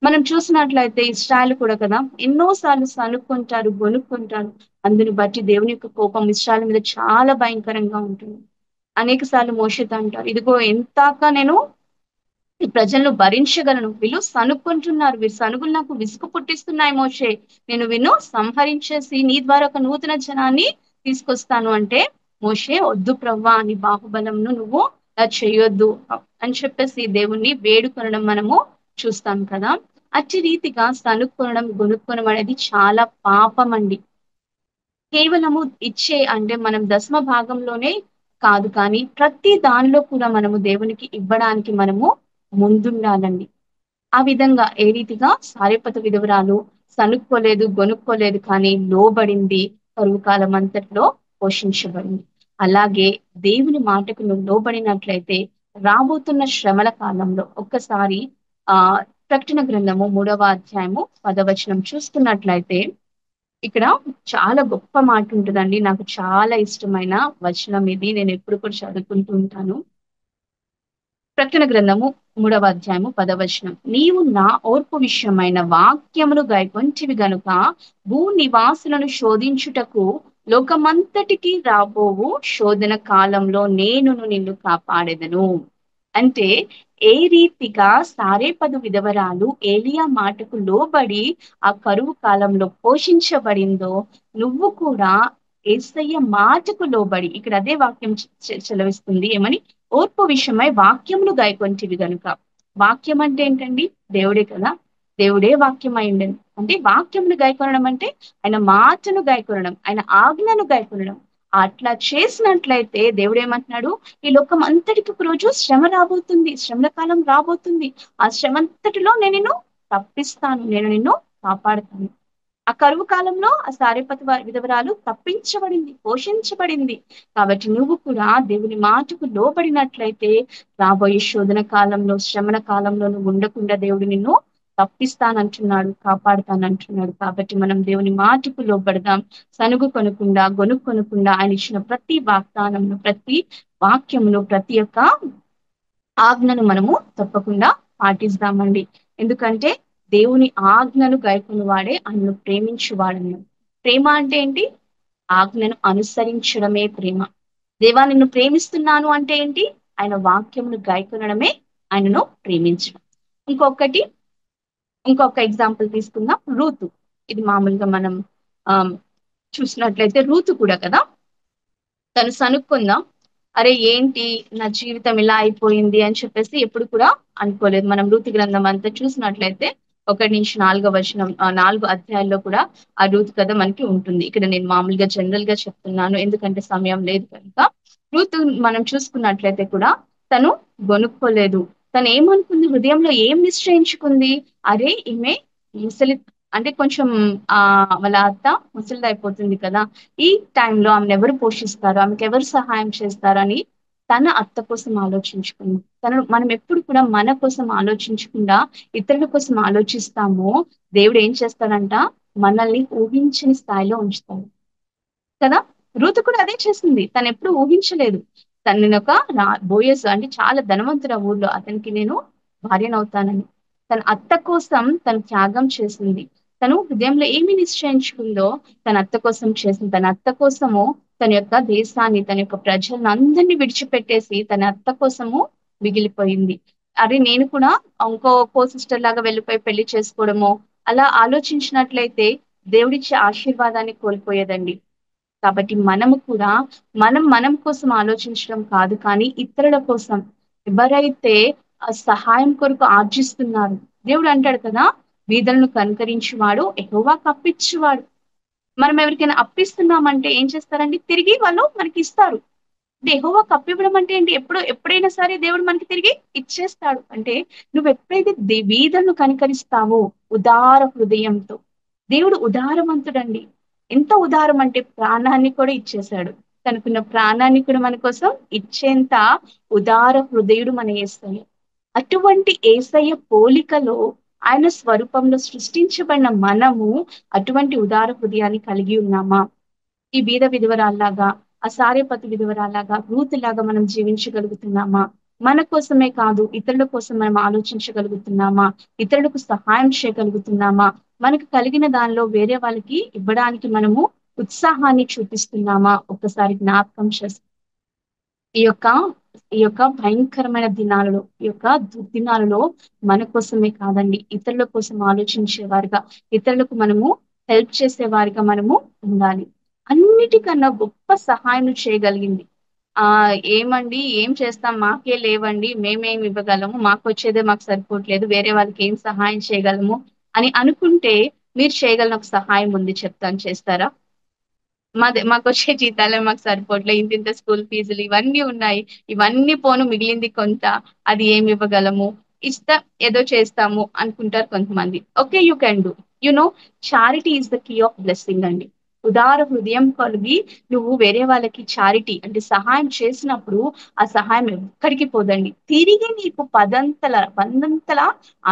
మనం చూసినట్లయితే ఇశ్రాయేలు కూడా కదా ఎన్నో సార్లు సనుక్కుంటారు, గొనుక్కుంటారు. అందుని బట్టి దేవుని యొక్క కోపం ఇశ్రాయేలు మీద చాలా భయంకరంగా ఉంటుంది. అనేక సార్లు మోషేతో అంటారు, ఇదిగో ఎంతాక నేను ఈ ప్రజలను భరించగలను. వీళ్ళు సనుక్కుంటున్నారు. వీరి సనుగులు నాకు విసుగు పుట్టిస్తున్నాయి మోషే. నేను వీళ్ళను సంహరించేసి నీ ద్వారా ఒక నూతన జనాన్ని తీసుకొస్తాను అంటే, మోషే వద్దు ప్రవ్వా నీ బాహుబలంను నువ్వు ఇలా చేయొద్దు అని చెప్పేసి దేవుణ్ణి వేడుకొనడం మనము చూస్తాం కదా. అట్టి రీతిగా సనుక్కొనడం, గొనుక్కొనడం అనేది చాలా పాపం అండి. కేవలము ఇచ్చే అంటే మనం దశమ భాగంలోనే కాదు కానీ ప్రతి దానిలో కూడా మనము దేవునికి ఇవ్వడానికి మనము ముందుండాలండి. ఆ విధంగా ఏ రీతిగా సారెపతు విధవరాలు సనుక్కోలేదు, గొనుక్కోలేదు కానీ లోబడింది, కరువు కాలం అంతట్లో పోషించబడింది. అలాగే దేవుని మాటకు నువ్వు లోబడినట్లయితే రాబోతున్న శ్రమల కాలంలో ఒక్కసారి ఆ ప్రకటన గ్రంథము 3వ అధ్యాయము 10వ వచనం చూస్తున్నట్లయితే ఇక్కడ చాలా గొప్ప మాట ఉంటదండి. నాకు చాలా ఇష్టమైన వచనం ఇది. నేను ఎప్పుడు కూడా చదువుకుంటూ ఉంటాను. ప్రకటన గ్రంథము 3వ అధ్యాయము 10వ వచనం. నీవు నా ఓర్పు విషయమైన వాక్యమును గైకొంటివి గనుక భూ నివాసులను శోధించుటకు లోకమంతటికి రాబోవు శోధన కాలంలో నేనును నిన్ను కాపాడెదను. అంటే ఏ రీతిగా సారేపదు విధవరాలు ఏలియా మాటకు లోబడి ఆ కరువు కాలంలో పోషించబడిందో, నువ్వు కూడా యేసయ్య మాటకు లోబడి ఇక్కడ అదే వాక్యం చెలవిస్తుంది ఏమని, ఓర్పు విషయమై వాక్యములు గాయకొంటివి గనుక. వాక్యం అంటే ఏంటండి? దేవుడే కదా. దేవుడే వాక్యం అయిండను అంటే వాక్యమును గాయకొనడం అంటే ఆయన మాటను గాయకొనడం, ఆయన ఆజ్ఞను గాయకొనడం. అట్లా చేసినట్లయితే దేవుడు ఏమంటున్నాడు, ఈ లోకం అంతటికి ఒక రోజు శ్రమ రాబోతుంది, శ్రమల కాలం రాబోతుంది. ఆ శ్రమ అంతటిలో నేను నిన్ను తప్పిస్తాను, నేను నిన్ను కాపాడుతాను. ఆ కరువు కాలంలో ఆ సారెపతు విధవరాలు తప్పించబడింది, పోషించబడింది. కాబట్టి నువ్వు కూడా దేవుని మాటకు లోబడినట్లయితే రాబోయే శోధన కాలంలో, శ్రమణ కాలంలో నువ్వు ఉండకుండా దేవుడు నిన్ను తప్పిస్తానంటున్నాడు, కాపాడుతానంటున్నాడు. కాబట్టి మనం దేవుని మాటకు లోబడదాం. సనుగు కొనకుండా, గొనుక్కొనకుండా ఆయన ఇచ్చిన ప్రతి వాగ్దానంను, ప్రతి వాక్యమును, ప్రతి ఒక్క ఆజ్ఞను మనము తప్పకుండా పాటిస్తామండి. ఎందుకంటే దేవుని ఆజ్ఞను గైకొని వాడే ఆయనను ప్రేమించువాడన్నాడు. ప్రేమ అంటే ఏంటి? ఆజ్ఞను అనుసరించడమే ప్రేమ. దేవా నిన్ను ప్రేమిస్తున్నాను అంటే ఏంటి? ఆయన వాక్యమును గైకొనడమే ఆయనను ప్రేమించడం. ఇంకొకటి ఇంకొక ఎగ్జాంపుల్ తీసుకుందాం. రూతు. ఇది మామూలుగా మనం ఆ చూసినట్లయితే రూతు కూడా కదా తను సనుక్కుందాం. అరే ఏంటి నా జీవితం ఇలా అయిపోయింది అని చెప్పేసి ఎప్పుడు కూడా అనుకోలేదు. మనం రూతు గ్రంథం అంతా చూసినట్లయితే 1-4 4 అధ్యాయాల్లో కూడా ఆ రూతు కథ మనకి ఉంటుంది. ఇక్కడ నేను మామూలుగా జనరల్ గా చెప్తున్నాను. ఎందుకంటే సమయం లేదు కనుక. రూతు మనం చూసుకున్నట్లయితే కూడా తను గొనుక్కోలేదు. తను ఏమనుకుంది? హృదయంలో ఏం నిశ్చయించుకుంది? అరే ఈమె ముసలి అంటే కొంచెం వాళ్ళ అత్త ముసలిదైపోతుంది కదా. ఈ టైంలో ఆమెను ఎవరు పోషిస్తారు? ఆమెకు ఎవరు సహాయం చేస్తారని తన అత్త కోసం ఆలోచించుకుంది. మనం ఎప్పుడు కూడా మన కోసం ఆలోచించకుండా ఇతరుల కోసం ఆలోచిస్తామో దేవుడు ఏం చేస్తాడంట? మనల్ని ఊహించని స్థాయిలో ఉంచుతాడు కదా. రూతు కూడా అదే చేసింది. తను ఎప్పుడు ఊహించలేదు. నేను ఒక బోయస్ అంటే చాలా ధనవంతుడు ఆ ఊర్లో, అతనికి నేను భార్యనవుతానని. తన అత్త కోసం తను త్యాగం చేసింది. తను హృదయంలో ఏమి నిశ్చయించుకుందో తన అత్త కోసం చేసింది. తన అత్త కోసము తన యొక్క దేశాన్ని, తన యొక్క ప్రజలను అందరినీ విడిచిపెట్టేసి తన అత్త కోసము మిగిలిపోయింది. అరే నేను కూడా ఇంకో సిస్టర్ లాగా వెళ్ళిపోయి పెళ్లి చేసుకోవడమో అలా ఆలోచించినట్లయితే దేవుడిచ్చే ఆశీర్వాదాన్ని కోల్పోయేదండి. కాబట్టి మనము కూడా మనం కోసం ఆలోచించడం కాదు కానీ ఇతరుల కోసం ఎవరైతే ఆ సహాయం కొరకు ఆర్జిస్తున్నారు. దేవుడు అంటాడు కదా, బీదలను కనుకరించువాడు యెహోవాకు అప్పిచ్చువాడు. మనం ఎవరికైనా అప్పిస్తున్నామంటే ఏం చేస్తారండి? తిరిగి వాళ్ళు మనకి ఇస్తారు. అంటే యెహోవాకు అప్పివ్వడం అంటే ఏంటి? ఎప్పుడైనా సరే దేవుడు మనకి తిరిగి ఇచ్చేస్తాడు. అంటే నువ్వు ఎప్పుడైతే బీదలను కనికరిస్తావో ఉదార హృదయంతో, దేవుడు ఉదారవంతుడండి. ఎంత ఉదారం అంటే ప్రాణాన్ని కూడా ఇచ్చేశాడు. తనకున్న ప్రాణాన్ని కూడా మన కోసం ఇచ్చేంత ఉదార హృదయుడు మన యేసయ్య. అటువంటి యేసయ్య పోలికలో ఆయన స్వరూపంలో సృష్టించబడిన మనము అటువంటి ఉదార హృదయాన్ని కలిగి ఉన్నామా? ఈ బీద విధవరాల్లాగా, ఆ సారెపతు విధవరాల్లాగా, రూతులాగా మనం జీవించగలుగుతున్నామా? మన కోసమే కాదు, ఇతరుల కోసం మనం ఆలోచించగలుగుతున్నామా? ఇతరులకు సహాయం చేయగలుగుతున్నామా? మనకు కలిగిన దానిలో వేరే వాళ్ళకి ఇవ్వడానికి మనము ఉత్సాహాన్ని చూపిస్తున్నామా? ఒక్కసారి జ్ఞాపకం చేసి ఈ యొక్క ఈ యొక్క భయంకరమైన దినాలలో, ఈ యొక్క దుర్దినాలలో మన కోసమే కాదండి, ఇతరుల కోసం ఆలోచించేవారుగా, ఇతరులకు మనము హెల్ప్ చేసేవారిగా మనము ఉండాలి. అన్నిటికన్నా గొప్ప సహాయం చేయగలిగింది. ఏమండి ఏం చేస్తాం? మాకే లేవండి. మేమేమి ఇవ్వగలము? మాకొచ్చేదే మాకు సరిపోవట్లేదు. వేరే వాళ్ళకి ఏం సహాయం చేయగలము? అని అనుకుంటే మీరు చేయగలిగిన ఒక సహాయం ఉంది చెప్తాను. చేస్తారా? మాకొచ్చే జీతాలే మాకు సరిపోవట్లే. ఇంతింత స్కూల్ ఫీజులు ఇవన్నీ ఉన్నాయి. ఇవన్నీ పోను మిగిలింది కొంత. అది ఏమి ఇవ్వగలము? ఇస్తా ఏదో చేస్తాము అనుకుంటారు కొంతమంది. Okay. You can do. You know charity is the key of blessing అండి. ఉదార హృదయం కలిగి నువ్వు వేరే వాళ్ళకి చారిటీ అంటే సహాయం చేసినప్పుడు ఆ సహాయం ఎక్కడికి పోదండి. తిరిగి నీకు పదంతల, వందంతల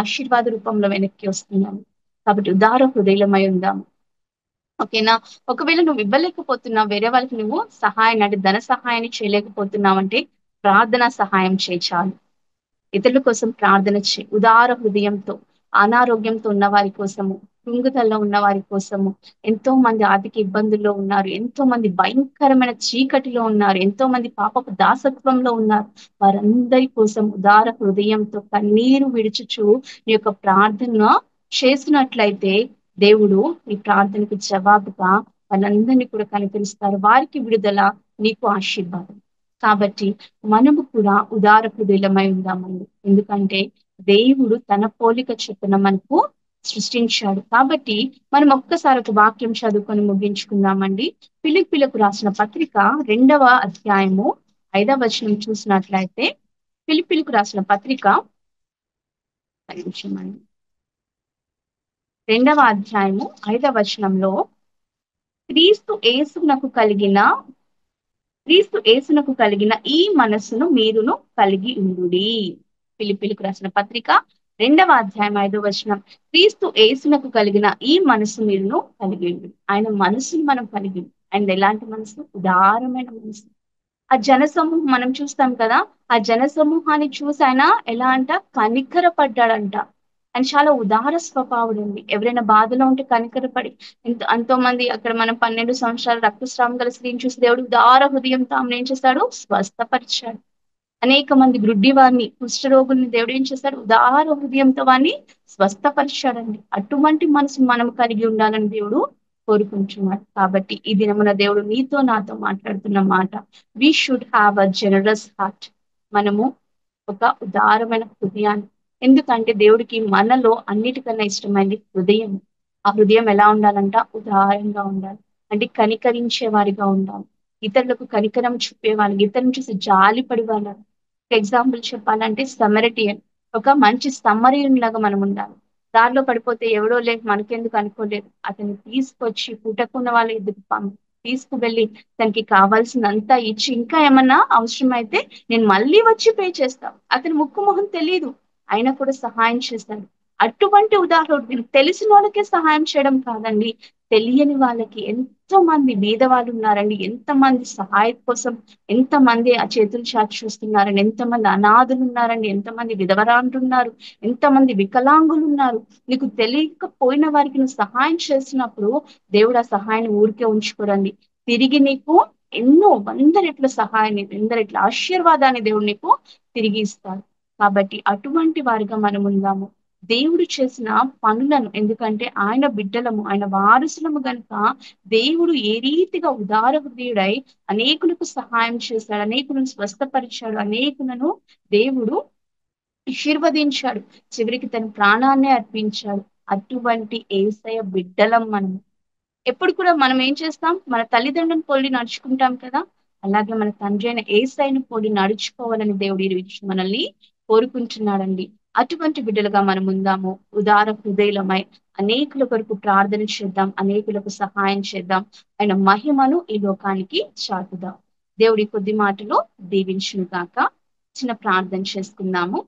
ఆశీర్వాద రూపంలో వెనక్కి వస్తుందండి. కాబట్టి ఉదార హృదయులమై ఉందాము. ఓకేనా? ఒకవేళ నువ్వు ఇవ్వలేకపోతున్నావు, వేరే వాళ్ళకి నువ్వు సహాయాన్ని అంటే ధన సహాయాన్ని చేయలేకపోతున్నావంటే ప్రార్థనా సహాయం చేయి చాలు. ఇతరుల కోసం ప్రార్థన చేయి. ఉదార హృదయంతో, అనారోగ్యంతో ఉన్న వారి కోసము, కృంగుదలలో ఉన్న వారి కోసము, ఎంతో మంది ఆర్థిక ఇబ్బందుల్లో ఉన్నారు. ఎంతో మంది భయంకరమైన చీకటిలో ఉన్నారు. ఎంతో మంది పాపపు దాసత్వంలో ఉన్నారు. వారందరి కోసం ఉదార హృదయంతో కన్నీరు విడుచుచు నీ యొక్క ప్రార్థన చేసినట్లయితే దేవుడు నీ ప్రార్థనకు జవాబుగా వాళ్ళందరినీ కూడా కనికరిస్తారు. వారికి విడుదల, నీకు ఆశీర్వాదం. కాబట్టి మనము కూడా ఉదార హృదయులమై ఉందామండి. ఎందుకంటే దేవుడు తన పోలిక చొప్పున మనకు సృష్టించాడు. కాబట్టి మనం ఒక్కసారి ఒక వాక్యం చదువుకొని ముగించుకుందామండి. ఫిలిప్పీలకు రాసిన పత్రిక 2వ అధ్యాయము 5వ వచనం చూసినట్లయితే, ఫిలిప్పీలకు రాసిన పత్రిక ఒక్క నిమిషం అండి. 2వ అధ్యాయము 5వ వచనంలో క్రీస్తు యేసునకు కలిగిన ఈ మనస్సును మీరును కలిగి ఉండుడి. ఫిలిప్పీలకు రాసిన పత్రిక 2వ అధ్యాయం 5వ వచనం. క్రీస్తు యేసునకు కలిగిన ఈ మనస్సు మీరును కలిగి ఉండుడి. ఆయన మనస్సును మనం కలిగి ఉండాలి. ఆయన ఎలాంటి మనసు? ఉదారమైన మనసు. ఆ జనసమూహం మనం చూస్తాం కదా, ఆ జనసమూహాన్ని చూసి ఆయన ఎలా అంట కనికరపడ్డాడంట. ఆయన చాలా ఉదార స్వభావుడండి. ఎవరైనా బాధలో ఉంటే కనికరపడి ఎంతో మంది అక్కడ మనం 12 సంవత్సరాలు రక్తస్రావం గల స్త్రీని చూసి దేవుడు ఉదార హృదయంతో ఆమెను ఏం చేశాడు? స్వస్థపరిచాడు. అనేక మంది గ్రుడ్డి వారిని, కుష్ఠరోగుల్ని దేవుడు ఏం చేశాడు? ఉదార హృదయంతో వారిని స్వస్థపరిచాడండి. అటువంటి మనసు మనం కలిగి ఉండాలని దేవుడు కోరుకుంటున్నాడు. కాబట్టి ఈ దినమున దేవుడు నీతో నాతో మాట్లాడుతున్న మాట, we should have a generous heart. మనము ఒక ఉదారమైన హృదయాన్ని, ఎందుకంటే దేవుడికి మనలో అన్నిటికన్నా ఇష్టమైనది హృదయం. ఆ హృదయం ఎలా ఉండాలంట? ఉదారంగా ఉండాలి. అంటే కనికరించే వారిగా ఉండాలి. ఇతరులకు కనికరం చూపేవాళ్ళు, ఇతరులను చూసి జాలి పడేవాళ్ళు. ఎగ్జాంపుల్ చెప్పాలంటే సమరటియన్, ఒక మంచి సమ్మరియన్ లాగా మనం ఉండాలి. దారిలో పడిపోతే ఎవడో లేదు మనకెందుకు అనుకోలేదు, అతన్ని తీసుకొచ్చి పుట్టకున్న వాళ్ళ ఎదుగు తీసుకువెళ్ళి తనకి కావాల్సినంతా ఇచ్చి, ఇంకా ఏమన్నా అవసరమైతే నేను మళ్ళీ వచ్చి పే చేస్తాను. అతని ముక్కు మొహం తెలియదు, అయినా కూడా సహాయం చేస్తాడు. అటువంటి ఉదాహరణ తెలిసిన వాళ్ళకే సహాయం చేయడం కాదండి, తెలియని వాళ్ళకి ఎంతో మంది బీద వాళ్ళు ఉన్నారండి. ఎంతమంది సహాయం కోసం ఎంతమంది ఆ చేతులు చాచి చూస్తున్నారండి. ఎంతమంది అనాథులు ఉన్నారండి. ఎంతమంది విధవరాండ్రు ఉన్నారు. ఎంతమంది వికలాంగులు ఉన్నారు. నీకు తెలియకపోయిన వారికి నువ్వు సహాయం చేసినప్పుడు దేవుడు ఆ సహాయాన్ని ఊరికే ఉంచుకోరండి. తిరిగి నీకు ఎన్నో 100 రెట్ల సహాయాన్ని, 100 రెట్ల ఆశీర్వాదాన్ని దేవుడు నీకు తిరిగి ఇస్తాడు. కాబట్టి అటువంటి వారిగా మనం ఉందాము. దేవుడు చేసిన పనులను, ఎందుకంటే ఆయన బిడ్డలము, ఆయన వారసులము గనుక దేవుడు ఏ రీతిగా ఉదార హృదయుడై అనేకులకు సహాయం చేశాడు, అనేకులను స్వస్థపరిచాడు, అనేకులను దేవుడు ఆశీర్వదించాడు, చివరికి తన ప్రాణాన్నే అర్పించాడు. అటువంటి యేసయ్య బిడ్డలం మనం. ఎప్పుడు కూడా మనం ఏం చేస్తాం? మన తల్లిదండ్రులను పోలి నడుచుకుంటాం కదా, అలాగే మన తండ్రి అయిన యేసయ్యను పోలి నడుచుకోవాలని దేవుడు ఈ రోజు మనల్ని కోరుకుంటున్నాడండి. అటువంటి బిడ్డలుగా మనం ఉందాము. ఉదార హృదయులమై అనేకుల కొరకు ప్రార్థన చేద్దాం, అనేకులకు సహాయం చేద్దాం. ఆయన మహిమను ఈ లోకానికి చాటుదాం. దేవుడి కొద్ది మాటలు దీవించును గాక. చిన్న ప్రార్థన చేసుకుందాము.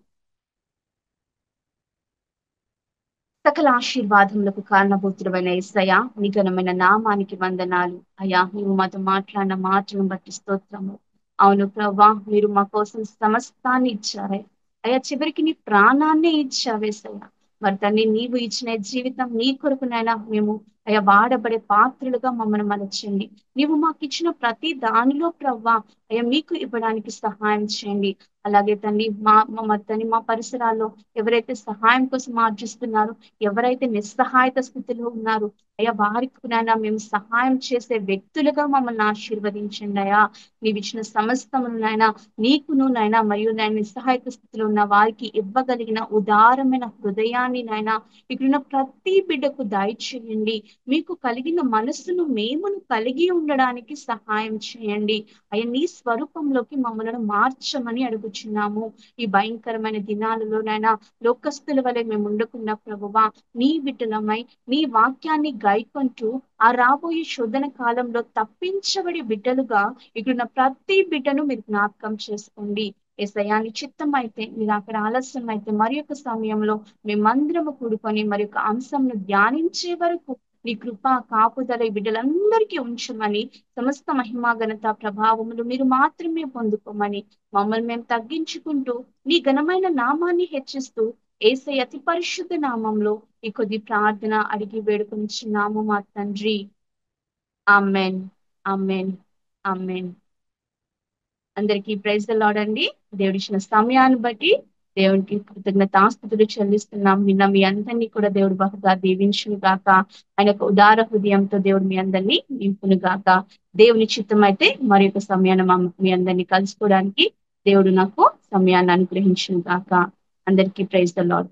సకల ఆశీర్వాదములకు కారణభూతుడైన యేసయ్య నీ ఘనమైన నామానికి వందనాలు. అయ్యా నీవు మాతో మాట్లాడిన మాటలను బట్టి స్తోత్రము. అవును ప్రభా, మీరు మా కోసం సమస్తాన్ని ఇచ్చారే. అయ్యా చివరికి నీ ప్రాణాన్నే ఇచ్చావేసయ్య. మరి తండ్రి నీవు ఇచ్చిన జీవితం నీ కొరకునైనా మేము అయ్యా వాడబడే పాత్రలుగా మమ్మల్ని మలచండి. నీవు మాకు ఇచ్చిన ప్రతి దానిలో ప్రవ్వా అయ్యా మీకు ఇవ్వడానికి సహాయం చేయండి. అలాగే తండ్రి మా పరిసరాల్లో ఎవరైతే సహాయం కోసం ఆర్జిస్తున్నారో, ఎవరైతే నిస్సహాయత స్థితిలో ఉన్నారు అయ్యా వారికి నాయన మేము సహాయం చేసే వ్యక్తులుగా మమ్మల్ని ఆశీర్వదించండి అయ్యా. నీవిచ్చిన సమస్తమును నాయన నీకును నాయన మరియు నాయన నిస్సహాయత స్థితిలో ఉన్న వారికి ఇవ్వగలిగిన ఉదారమైన హృదయాన్ని నాయన ఇక్కడున్న ప్రతి బిడ్డకు దయచేయండి. మీకు కలిగిన మనస్సును మేమును కలిగి ఉండడానికి సహాయం చేయండి. అయ్యా నీ స్వరూపంలోకి మమ్మల్ని మార్చమని అడుగుచున్నాము. ఈ భయంకరమైన దినాలలో నాయన లోకస్తుల వలె మేము ఉండకుండా ప్రభువా, నీ బిడ్డలమై నీ వాక్యాన్ని గైకొంటూ ఆ రాబోయే శోధన కాలంలో తప్పించబడి బిడ్డలుగా ఇక్కడున్న ప్రతి బిడ్డను మీరు జ్ఞాపకం చేసుకోండి. యేసయ్యా నీ చిత్తం అయితే మీరు అక్కడ ఆలస్యం అయితే మరి యొక్క సమయంలో మేమందరము కూడుకొని మరి యొక్క అంశంను ధ్యానించే వరకు నీ కృప కాపుదల ఈ బిడ్డలందరికీ ఉంచమని, సమస్త మహిమా ఘనత ప్రభావములు మీరు మాత్రమే పొందుకోమని మమ్మల్ని మేము తగ్గించుకుంటూ నీ ఘనమైన నామాన్ని హెచ్చిస్తూ యేసయ్య అతి పరిశుద్ధ నామంలో ఈ కొద్ది ప్రార్థన అడిగి వేడుకొనిచున్నాము మా తండ్రి. ఆమెన్. ఆమెన్. ఆమెన్. అందరికీ ప్రైజ్ ద లార్డ్ అండి. దేవుడిచ్చిన సమయాన్ని బట్టి దేవునికి కృతజ్ఞతాస్తుతులు చెల్లిస్తున్నాం. నిన్న మీ అందరినీ కూడా దేవుడు బహుగా దీవించును గాక. ఆయన యొక్క ఉదార హృదయంతో దేవుడు మీ అందరినీ నింపును గాక. దేవుని చిత్తం అయితే మరి యొక్క సమయాన్ని మీ అందరినీ కలుసుకోవడానికి దేవుడు నాకు సమయాన్ని అనుగ్రహించును గాక. అందరికీ ప్రైజ్ ద లార్డ్.